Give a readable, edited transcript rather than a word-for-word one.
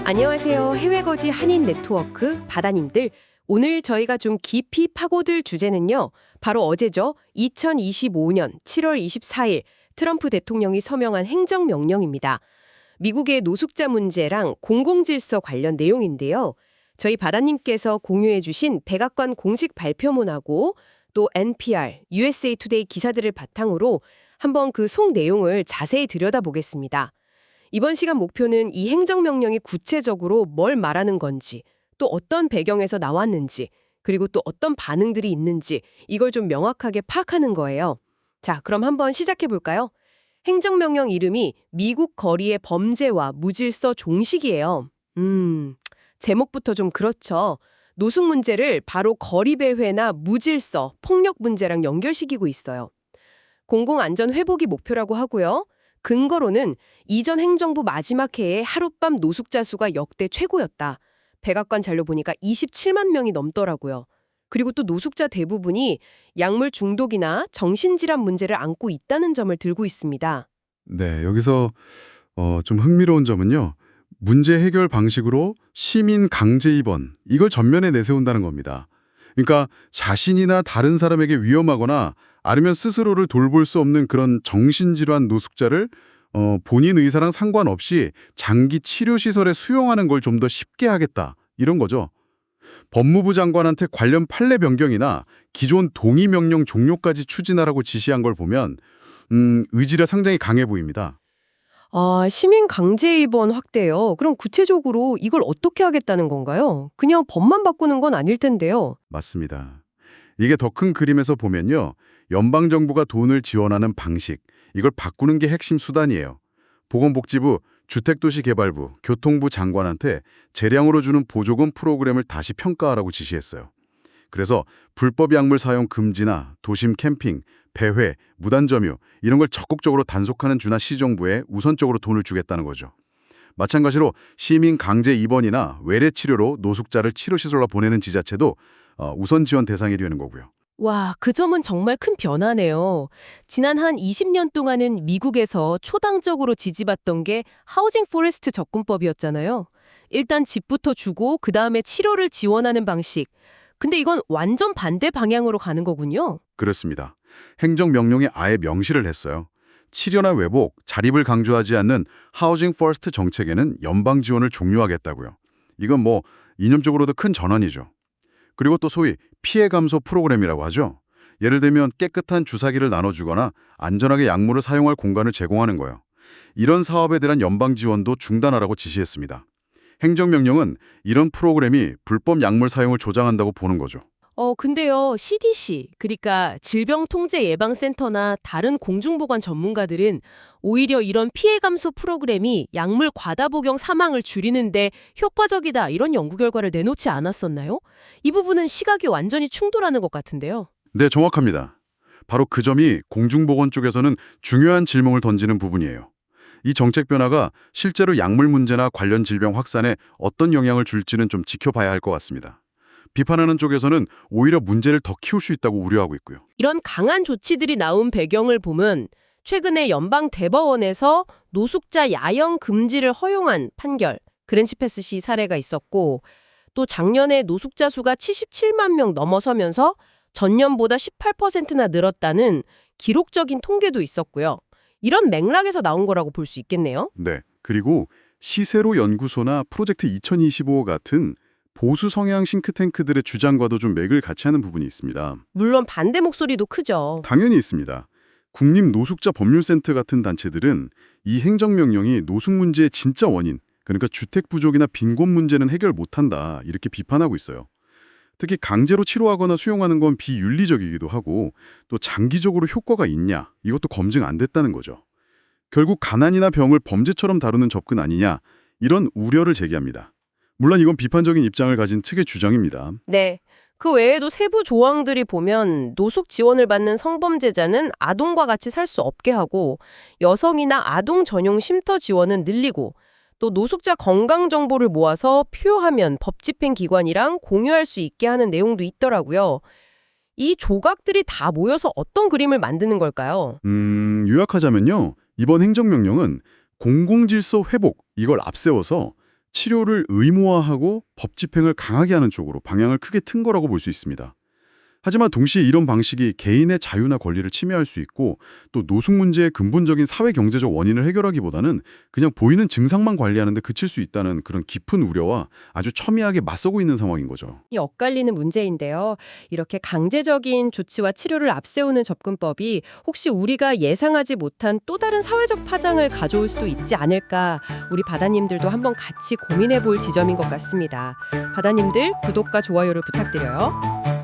안녕하세요. 해외거지 한인 네트워크 바다님들. 오늘 저희가 좀 깊이 파고들 주제는요. 바로 어제죠. 2025년 7월 24일 트럼프 대통령이 서명한 행정명령입니다. 미국의 노숙자 문제랑 공공질서 관련 내용인데요. 저희 바다님께서 공유해 주신 백악관 공식 발표문하고 또 NPR, USA 투데이 기사들을 바탕으로 한번 그 속 내용을 자세히 들여다보겠습니다. 이번 시간 목표는 이 행정명령이 구체적으로 뭘 말하는 건지, 또 어떤 배경에서 나왔는지, 그리고 또 어떤 반응들이 있는지 이걸 좀 명확하게 파악하는 거예요. 자, 그럼 한번 시작해 볼까요? 행정명령 이름이 미국 거리의 범죄와 무질서 종식이에요. 제목부터 좀 그렇죠. 노숙 문제를 바로 거리배회나 무질서, 폭력 문제랑 연결시키고 있어요. 공공안전 회복이 목표라고 하고요. 근거로는 이전 행정부 마지막 해에 하룻밤 노숙자 수가 역대 최고였다. 백악관 자료 보니까 27만 명이 넘더라고요. 그리고 또 노숙자 대부분이 약물 중독이나 정신질환 문제를 안고 있다는 점을 들고 있습니다. 네, 여기서 좀 흥미로운 점은요. 문제 해결 방식으로 시민 강제 입원, 이걸 전면에 내세운다는 겁니다. 그러니까 자신이나 다른 사람에게 위험하거나 아니면 스스로를 돌볼 수 없는 그런 정신질환 노숙자를 본인 의사랑 상관없이 장기 치료시설에 수용하는 걸 좀 더 쉽게 하겠다, 이런 거죠. 법무부 장관한테 관련 판례 변경이나 기존 동의 명령 종료까지 추진하라고 지시한 걸 보면 의지가 상당히 강해 보입니다. 시민 강제 입원 확대요. 그럼 구체적으로 이걸 어떻게 하겠다는 건가요? 그냥 법만 바꾸는 건 아닐 텐데요. 맞습니다. 이게 더 큰 그림에서 보면요. 연방정부가 돈을 지원하는 방식, 이걸 바꾸는 게 핵심 수단이에요. 보건복지부, 주택도시개발부, 교통부 장관한테 재량으로 주는 보조금 프로그램을 다시 평가하라고 지시했어요. 그래서 불법 약물 사용 금지나 도심 캠핑, 배회, 무단점유 이런 걸 적극적으로 단속하는 주나 시정부에 우선적으로 돈을 주겠다는 거죠. 마찬가지로 시민 강제 입원이나 외래 치료로 노숙자를 치료시설로 보내는 지자체도 우선 지원 대상이 되는 거고요. 와, 그 점은 정말 큰 변화네요. 지난 한 20년 동안은 미국에서 초당적으로 지지받던 게 하우징 포레스트 접근법이었잖아요. 일단 집부터 주고 그다음에 치료를 지원하는 방식. 근데 이건 완전 반대 방향으로 가는 거군요. 그렇습니다. 행정명령에 아예 명시를 했어요. 치료나 회복, 자립을 강조하지 않는 하우징 퍼스트 정책에는 연방 지원을 종료하겠다고요. 이건 이념적으로도 큰 전환이죠. 그리고 또 소위 피해 감소 프로그램이라고 하죠. 예를 들면 깨끗한 주사기를 나눠주거나 안전하게 약물을 사용할 공간을 제공하는 거예요. 이런 사업에 대한 연방 지원도 중단하라고 지시했습니다. 행정명령은 이런 프로그램이 불법 약물 사용을 조장한다고 보는 거죠. 근데요, CDC, 그러니까 질병통제예방센터나 다른 공중보건 전문가들은 오히려 이런 피해 감소 프로그램이 약물 과다 복용 사망을 줄이는데 효과적이다 이런 연구 결과를 내놓지 않았었나요? 이 부분은 시각이 완전히 충돌하는 것 같은데요. 네, 정확합니다. 바로 그 점이 공중보건 쪽에서는 중요한 질문을 던지는 부분이에요. 이 정책 변화가 실제로 약물 문제나 관련 질병 확산에 어떤 영향을 줄지는 좀 지켜봐야 할 것 같습니다. 비판하는 쪽에서는 오히려 문제를 더 키울 수 있다고 우려하고 있고요. 이런 강한 조치들이 나온 배경을 보면 최근에 연방 대법원에서 노숙자 야영 금지를 허용한 판결, 그랜치패스시 사례가 있었고 또 작년에 노숙자 수가 77만 명 넘어서면서 전년보다 18%나 늘었다는 기록적인 통계도 있었고요. 이런 맥락에서 나온 거라고 볼 수 있겠네요. 네, 그리고 시세로 연구소나 프로젝트 2025 같은 보수 성향 싱크탱크들의 주장과도 좀 맥을 같이 하는 부분이 있습니다. 물론 반대 목소리도 크죠. 당연히 있습니다. 국립노숙자법률센터 같은 단체들은 이 행정명령이 노숙 문제의 진짜 원인, 그러니까 주택 부족이나 빈곤 문제는 해결 못한다, 이렇게 비판하고 있어요. 특히 강제로 치료하거나 수용하는 건 비윤리적이기도 하고 또 장기적으로 효과가 있냐, 이것도 검증 안 됐다는 거죠. 결국 가난이나 병을 범죄처럼 다루는 접근 아니냐, 이런 우려를 제기합니다. 물론 이건 비판적인 입장을 가진 측의 주장입니다. 네. 그 외에도 세부 조항들이 보면 노숙 지원을 받는 성범죄자는 아동과 같이 살 수 없게 하고 여성이나 아동 전용 쉼터 지원은 늘리고 또 노숙자 건강 정보를 모아서 필요하면 법집행기관이랑 공유할 수 있게 하는 내용도 있더라고요. 이 조각들이 다 모여서 어떤 그림을 만드는 걸까요? 요약하자면요. 이번 행정명령은 공공질서 회복, 이걸 앞세워서 치료를 의무화하고 법 집행을 강하게 하는 쪽으로 방향을 크게 튼 거라고 볼 수 있습니다. 하지만 동시에 이런 방식이 개인의 자유나 권리를 침해할 수 있고 또 노숙 문제의 근본적인 사회 경제적 원인을 해결하기보다는 그냥 보이는 증상만 관리하는 데 그칠 수 있다는 그런 깊은 우려와 아주 첨예하게 맞서고 있는 상황인 거죠. 이 엇갈리는 문제인데요. 이렇게 강제적인 조치와 치료를 앞세우는 접근법이 혹시 우리가 예상하지 못한 또 다른 사회적 파장을 가져올 수도 있지 않을까, 우리 바다님들도 한번 같이 고민해 볼 지점인 것 같습니다. 바다님들 구독과 좋아요를 부탁드려요.